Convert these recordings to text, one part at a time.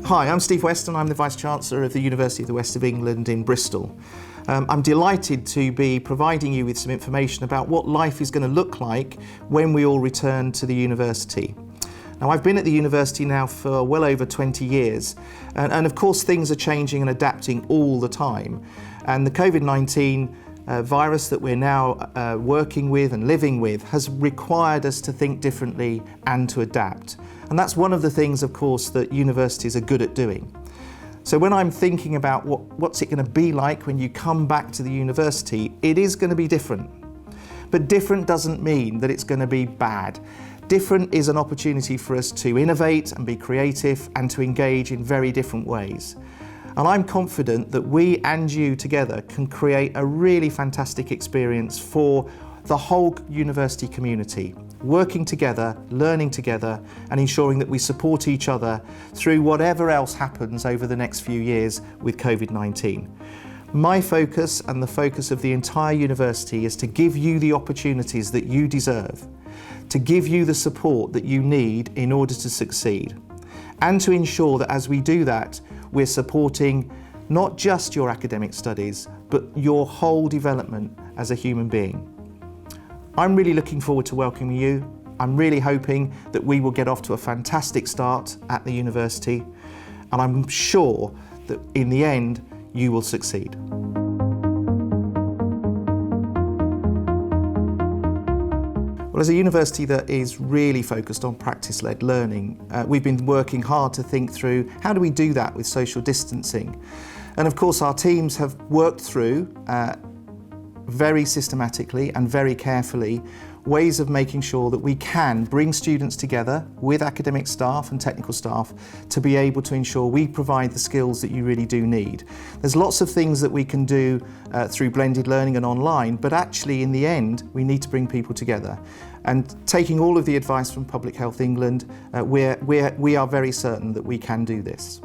Hi, I'm Steve Weston. I'm the Vice-Chancellor of the University of the West of England in Bristol. I'm delighted to be providing you with some information about what life is going to look like when we all return to the university. Now, I've been at the university now for well over 20 years, and of course things are changing and adapting all the time. And the COVID-19 virus that we're now working with and living with has required us to think differently and to adapt. And that's one of the things, of course, that universities are good at doing. So when I'm thinking about what's it going to be like when you come back to the university, it is going to be different. But different doesn't mean that it's going to be bad. Different is an opportunity for us to innovate and be creative and to engage in very different ways. And I'm confident that we and you together can create a really fantastic experience for the whole university community, working together, learning together, and ensuring that we support each other through whatever else happens over the next few years with COVID-19. My focus and the focus of the entire university is to give you the opportunities that you deserve, to give you the support that you need in order to succeed, and to ensure that as we do that, we're supporting not just your academic studies, but your whole development as a human being. I'm really looking forward to welcoming you. I'm really hoping that we will get off to a fantastic start at the university, and I'm sure that in the end, you will succeed. Well, as a university that is really focused on practice-led learning, we've been working hard to think through how do we do that with social distancing. And of course, our teams have worked through very systematically and very carefully ways of making sure that we can bring students together with academic staff and technical staff to be able to ensure we provide the skills that you really do need. There's lots of things that we can do through blended learning and online, but actually in the end we need to bring people together. And taking all of the advice from Public Health England, we are very certain that we can do this.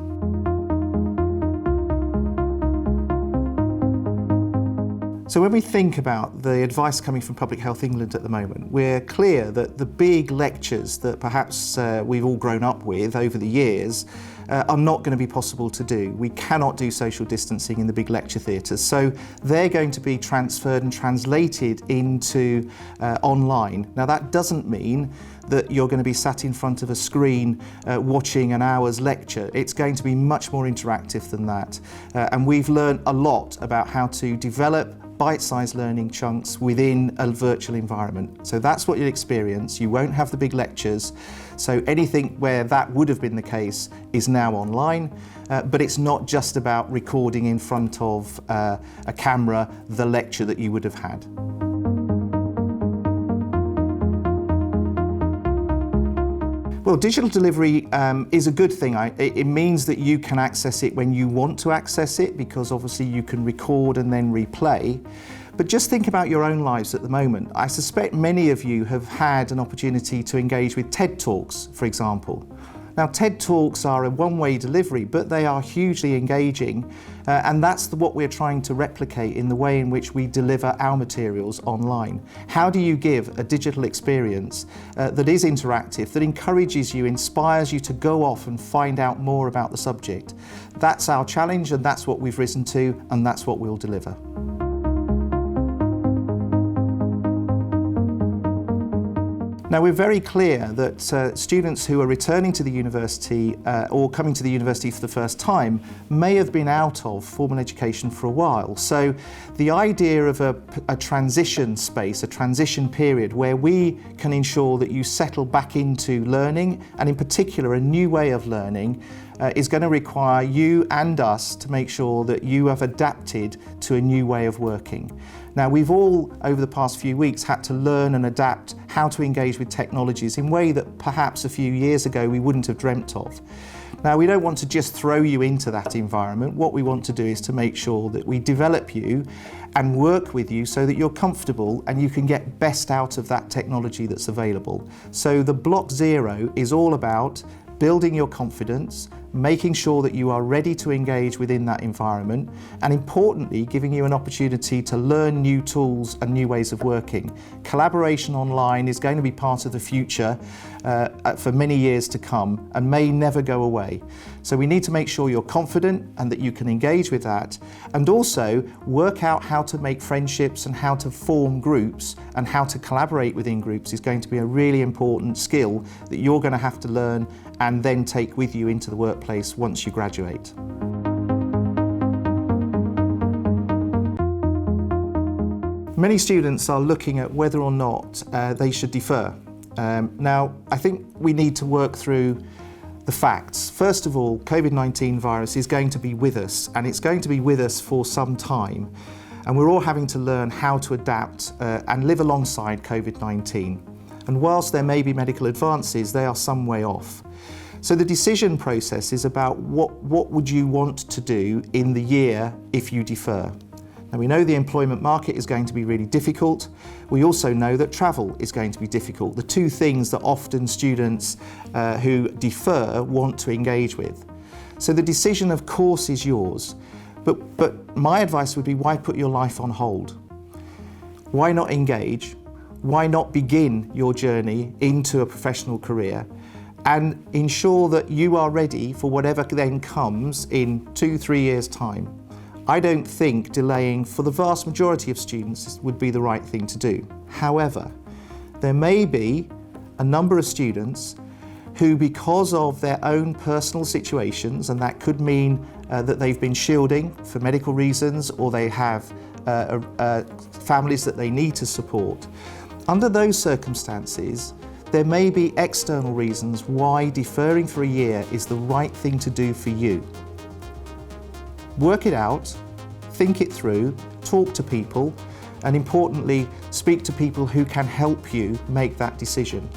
So when we think about the advice coming from Public Health England at the moment, we're clear that the big lectures that perhaps we've all grown up with over the years are not going to be possible to do. We cannot do social distancing in the big lecture theatres, so they're going to be transferred and translated into online. Now that doesn't mean that you're going to be sat in front of a screen watching an hour's lecture. It's going to be much more interactive than that. And we've learned a lot about how to develop bite-sized learning chunks within a virtual environment. So that's what you'll experience. You won't have the big lectures. So anything where that would have been the case is now online, but it's not just about recording in front of a camera the lecture that you would have had. Well, digital delivery is a good thing. It means that you can access it when you want to access it, because obviously you can record and then replay. But just think about your own lives at the moment. I suspect many of you have had an opportunity to engage with TED Talks, for example. Now, TED Talks are a one-way delivery, but they are hugely engaging, and that's what we're trying to replicate in the way in which we deliver our materials online. How do you give a digital experience that is interactive, that encourages you, inspires you to go off and find out more about the subject? That's our challenge, and that's what we've risen to, and that's what we'll deliver. Now, we're very clear that students who are returning to the university or coming to the university for the first time may have been out of formal education for a while. So the idea of a transition space, a transition period where we can ensure that you settle back into learning, and in particular a new way of learning, is going to require you and us to make sure that you have adapted to a new way of working. Now, we've all, over the past few weeks, had to learn and adapt how to engage with technologies in a way that perhaps a few years ago we wouldn't have dreamt of. Now, we don't want to just throw you into that environment. What we want to do is to make sure that we develop you and work with you so that you're comfortable and you can get best out of that technology that's available. So the Block Zero is all about building your confidence, making sure that you are ready to engage within that environment, and importantly, giving you an opportunity to learn new tools and new ways of working. Collaboration online is going to be part of the future for many years to come and may never go away. So we need to make sure you're confident and that you can engage with that, and also work out how to make friendships and how to form groups and how to collaborate within groups is going to be a really important skill that you're going to have to learn and then take with you into the workplace once you graduate. Many students are looking at whether or not they should defer. Now, I think we need to work through the facts. First of all, COVID-19 virus is going to be with us, and it's going to be with us for some time. And we're all having to learn how to adapt and live alongside COVID-19. And whilst there may be medical advances, they are some way off. So the decision process is about what would you want to do in the year if you defer. Now, we know the employment market is going to be really difficult. We also know that travel is going to be difficult, the two things that often students who defer want to engage with. So the decision, of course, is yours. But my advice would be, why put your life on hold? Why not engage? Why not begin your journey into a professional career and ensure that you are ready for whatever then comes in 2-3 years' time? I don't think delaying for the vast majority of students would be the right thing to do. However, there may be a number of students who, because of their own personal situations, and that could mean that they've been shielding for medical reasons, or they have families that they need to support. Under those circumstances, there may be external reasons why deferring for a year is the right thing to do for you. Work it out, think it through, talk to people, and importantly, speak to people who can help you make that decision.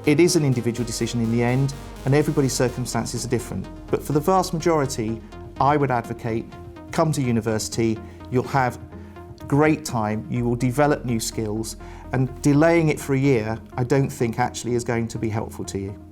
It is an individual decision in the end, and everybody's circumstances are different. But for the vast majority, I would advocate, come to university, you'll have great time, you will develop new skills, and delaying it for a year, I don't think actually is going to be helpful to you.